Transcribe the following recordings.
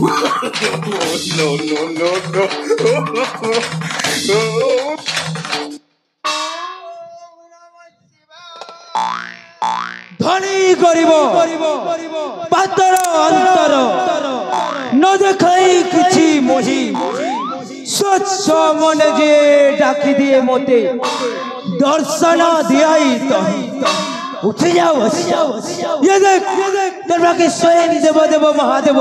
No, no, no, no. धनी गरीब पातर अंतर न देखाई किछि मोहि स्वच्छ मन जे डाकी दिए मोते दर्शन दियाई तो उठ जाओ ये देख तेरा के स्वयं देव देव महादेव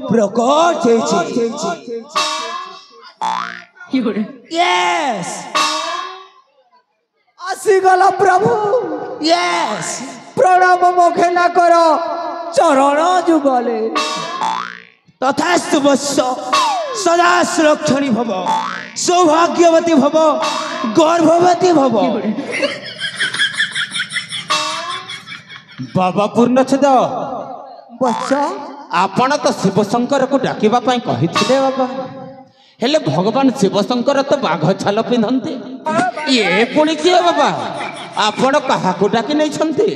प्रकट यस आसीगला प्रभु यस प्रणाम मुखे न करो चरण जुगले तथास्तु वत्स सदा सुरक्षणी भव सौभाग्यवती भव गर्भवती भव बाबा पूर्णछेद बच्च आपण तो शिवशंकर को डाकिबा पई कहिथिले बाबा हेले भगवान शिवशंकर तो बाघ छाल पिंधते ये पुणी किए बाबा आपण काहाकू डाकी नहीं छंती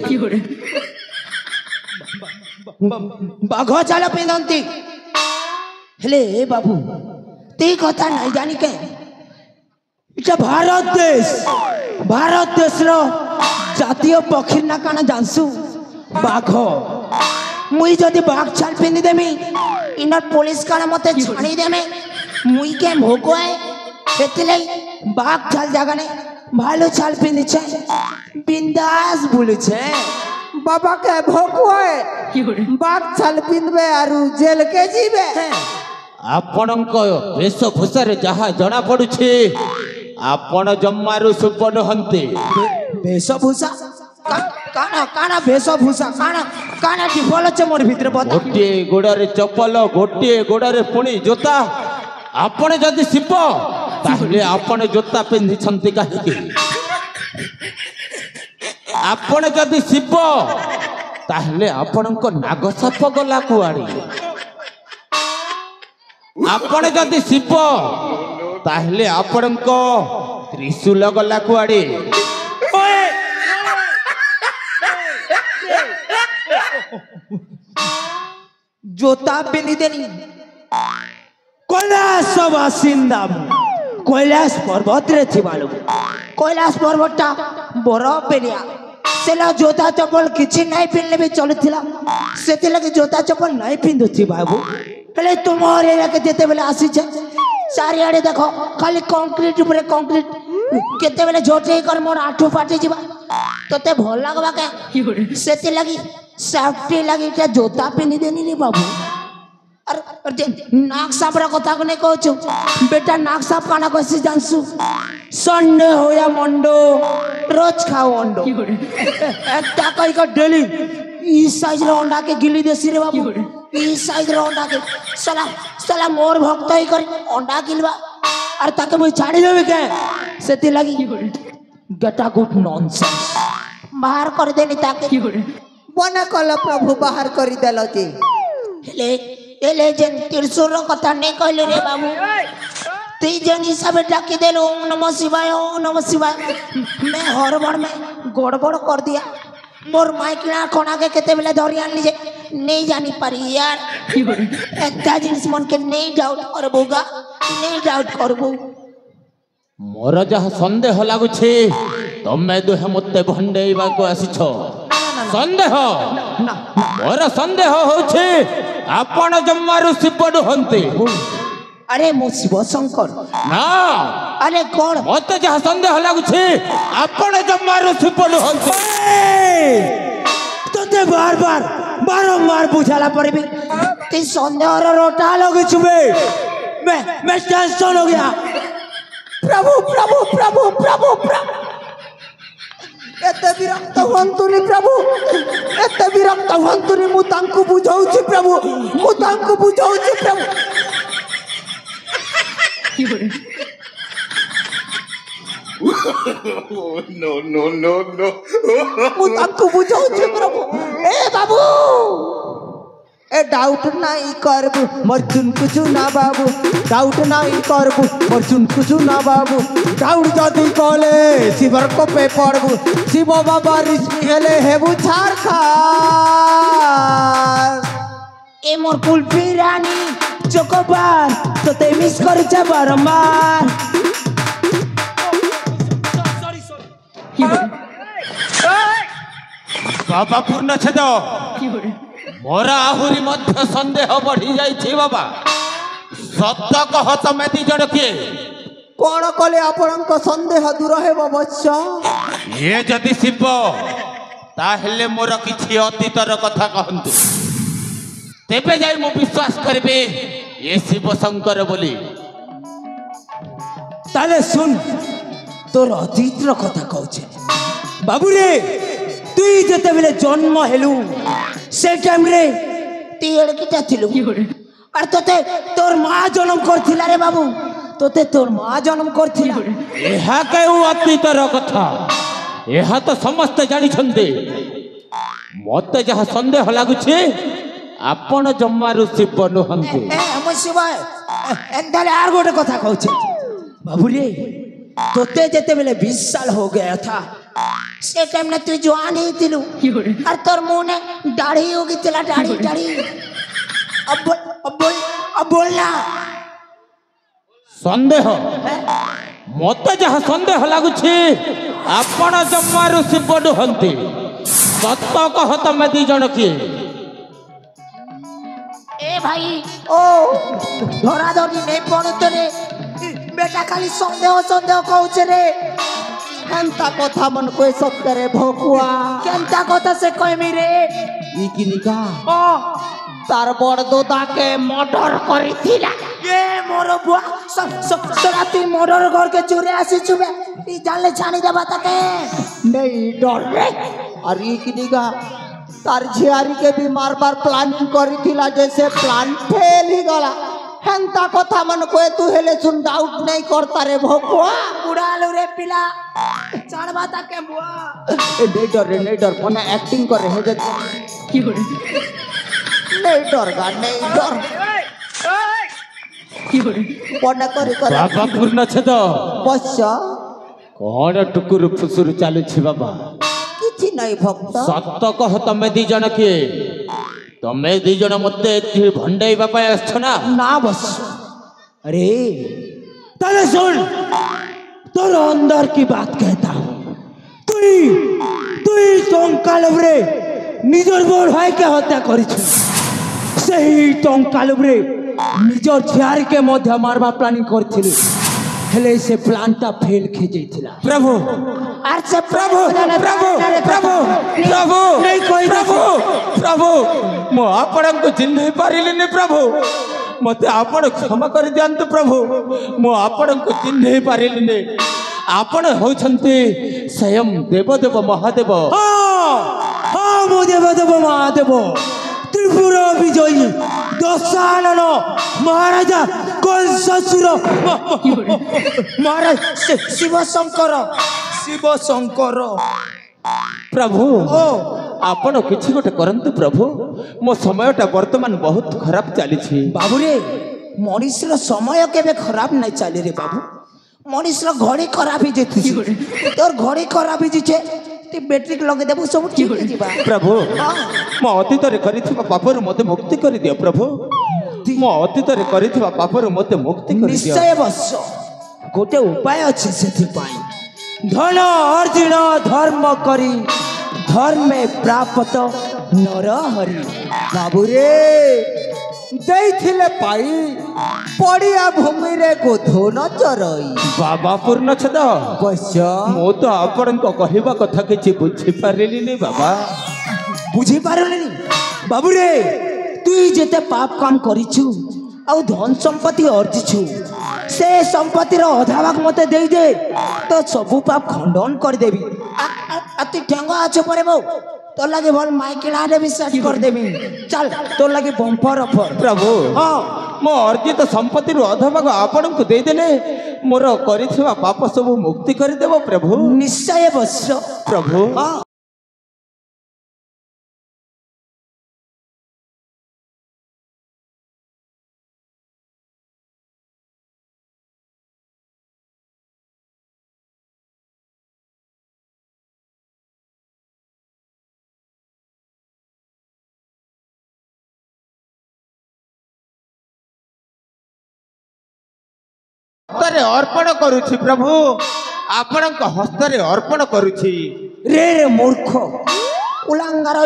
बाघ चाल पिंधती हेले बाबू ते कथा नहीं जानी के इटा भारत देश रो जातीय पक्षी ना काना जानसु बाघ मुई जदि बाघ छाल पिंधि देमी इनर पुलिस काना मते छाणी देमे मुई के भोगवाए हेतिले बाघ छाल जागा ने भालो छाल पिंधि छे बिंदास बुलु छे बाबा के भोकुए बाघ छाल पिंधबे आरु जेल के जीवे आपणक वेशभूषा जहाँ जना पड़ुछे आपण जम्मारू सुपर हंते वेशभूषा काना काना वेशभूषा काना काना डिफल छे मोर भितर बता गोटे गोड़े चप्पल गोटे गोड़े पुणी जोता आपण जदि शिव ताहले आपण जोता पिंधि छंती काहे आपण जदि शिव ताहले आपणक नागसाप गला कुआड़ी आपण जदि शिव ताहले आपणक त्रिशूल गला कुआड़ी जोता पिंधि देनी कैलाश बासिंदा कैलाश पर्वत रे थिबालो कैलाश पर्वतटा बरफ पेरिया सेला जोता चप्पल किछि नहीं पिनले भी चलुथिला सेति लगे जोता चप्पल नहीं पिंधुथि बाबू हेले तुमर एरिया के जेते बेले आसी छे चारि आड़े देखो खाली कंक्रीट ऊपर कंक्रीट केते बेले झोटे कर मोर आठो फाटी जिबा तते भल लागबा के सेति लगी सेफ्टी लगी के जोता पिंधि देनी रे बाबू अरे नाक साफ कथा को नहीं कहू बेटा नाक साफ काना कैसे जानसु संडे हो या मंडो रोज खाओ अंडो एक कही का डेली इस साइज रो अंडा के गिली देसी रे बाबू इस साइज रो अंडा के साला साला मोर भक्त ही कर अंडा गिलवा अरे ताके मुई छाड़ी देबे के सेति लगी गेटा गुड नॉनसेंस बाहर कर देनी ताके बना कल प्रभु बाहर कर देलो जी हेले एले जन त्रिशूल कथा नहीं कहले रे बाबू ती जन हिसाब डाकी देलो ओम नमः शिवाय मैं हड़बड़ में गड़बड़ कर दिया मोर माइकना कोना के केते बेले धरि आन लीजे नहीं जानी पारी यार एता जिनिस मन के नहीं डाउट करबोगा नहीं डाउट करबो मोर जहाँ संदेह लागुछे तमे दुहे मते भंडेइबा को आसीछ संदेह मोर संदेह होछे आपण जम्मारू शिवडु हंते अरे मो शिव शंकर ना अरे कौन मत जहाँ संदेह लागुछे आपण जम्मारू शिवडु हंते तोते बारंबार बुझाला पड़बी ती संदेह रो रोटा लगे छुबे मैं टेंशन हो गया प्रभु प्रभु प्रभु प्रभु प्रभु एते विरक्त हुंतुनी प्रभु एते विरक्त हुंतुनी मु तांकु बुझाउछि प्रभु मु तांकु बुझाउछि प्रभु No, no, no, no. मु तांकु बुझाउछि प्रभु ए बाबू ए डाउट नहीं करबू मर्चुन कुछु ना बाबू डाउट नहीं करबू मर्चुन कुछु ना बाबू डाउट जदी कले शिवर को पे पड़बू शिव बाबा रिश्मी हेले हेबू छार खा ए मोर कुल्फी रानी चोकोबार तोते मिस करूचे बारंबार बाबा पूर्ण छेद मोर आहुरी मध्य संदेह बढ़ी जाइए बाबा सत कह तमे दी जण किए कौन कले आपणक संदेह दूर हेब वत्स ये जदि शिव ताहेले मोर किछि अतीतर कथा कहंतु तेबे जाई मु विश्वास करबे ये शिव शंकर बोली ताले सुन तोर अतीतर कथा कहूचे बाबू रे तुई जते बेले जन्म हेलु से टाइम रे ती एड़किटा थिलु और तोते तोर मां जन्म करथिला रे बाबू तोते तोर मां जन्म करथिला एहा कहू अतीतर कथा एहा तो समस्त जानी छंदे मते जहा संदेह लागुछे आपण जम्मारु शिव नुहंते ए हम शिवाय एंदाले आर गोटे कथा कहूचे बाबू रे तोते जते बेले 20 साल हो गया था से टाइम ने तू जवान ही थिलु और तोर मुंह ने दाढ़ी होगी तेला दाढ़ी अब बोलना संदेह मते जहा संदेह लागुछे आपण जम्मारु शिव नुहंते सत कह तमे दी जण किए ए भाई ओ धरा धरी नहीं पड़ते रे बेटा खाली संदेह कहूचे रे हेंता कथा मन कोई सब करे भोकुआ केनता कथा से कहमी रे ई किनिका ओ तार बड़ दोदा के मर्डर करिथिला ये मोर बुआ सराती मर्डर घर के चोरे आसी छुबे ई जानले छानी देबा तके नहीं डर रे और ई किनिका तार झियारी के भी मार बार प्लानिंग करिथिला जैसे प्लान फेल ही गला हेंता कथा मन कोई तू हेले सुन डाउट नहीं करता रे भोकुआ उड़ालू रे पिला चढ़बा तके बुआ ए नहीं डर मने एक्टिंग कर रहे जे की हो नहीं डर गा नहीं डर की हो कोना करे बाबा पूर्ण छेद बस कौन टुकुर फुसुर चालू छी बाबा किछि नहीं भक्त सत कह तमे दी जण किए तमे दी जण मते भंडाइबा पाए आछ ना ना बस अरे तले सुन तोर अंदर की बात कहता हूँ तुई टंकालबरे निजर बोल भाई के हत्या करिछु सही टंकालबरे निजर झियार के मध्य मारबा प्लानिंग करथिलु हेले से प्लानटा फेल खे जैथिला प्रभु आर से प्रभु प्रभु प्रभु प्रभु नहीं कोई प्रभु प्रभु मो आपण को चिन्ह पारिले ने प्रभु मते आपण क्षमा कर दियंतु प्रभु मो आपण को चिन्ह पारिले ने आपण होछंती स्वयं देवदेव महादेव हाँ मो देवदेव महादेव त्रिपुरा विजयी दशानन महाराजा कंससुर महाराज शिव शंकर प्रभु आपण किछि गोटे करंतु प्रभु मो समयटा वर्तमान बहुत खराब चली छी बाबू रे मनीषर समय केबे खराब नहीं चली रे बाबू मनीषर घड़ी खराब ही जेती तोर घड़ी खराब ही जेछे ती बैटरी लगे देबो सब ठीक हो जिबा प्रभु मो अतीत रे करिथिबा पापरु मते मुक्ति करि दियो प्रभु मो अतीत रे करिथिबा पापरु मते मुक्ति करि दियो निश्चय बस गोटे उपाय अछि सेथि पाई धन अर्जुन धर्म करी धर्मे प्राप्त नर हरि बाबू रे देइथिले पाई पड़िया भूमि रे गोधो न चरई बाबा पूर्ण छद बस मो तो आपण को कहिबा कथा किछि बुझि पारिली नि बाबा बुझी पारलनि बाबू रे तुई जेते पाप काम करिछु आउ धन संपत्ति अर्जिछु से संपत्ति रो अधा भाग मते देई दे तो सबु पाप खंडन कर देबी अति ठेंगा आछो परे बो तो लगे भल माइकिला रे भी सेट कर देबी चल तो लगे बम्पर ऑफर प्रभु हां मो अर्जित संपत्ति रो अधा भाग आपण को दे देले मोर करिथिबा पाप सब मुक्ति करि देबो प्रभु निश्चय बस प्रभु हां ହସ୍ତରେ ଅର୍ପଣ କରୁଛି ପ୍ରଭୁ, ଆପଣଙ୍କ ହସ୍ତରେ ଅର୍ପଣ କରୁଛି। ରେ ରେ ମୂର୍ଖ ଉଲାଙ୍ଗାର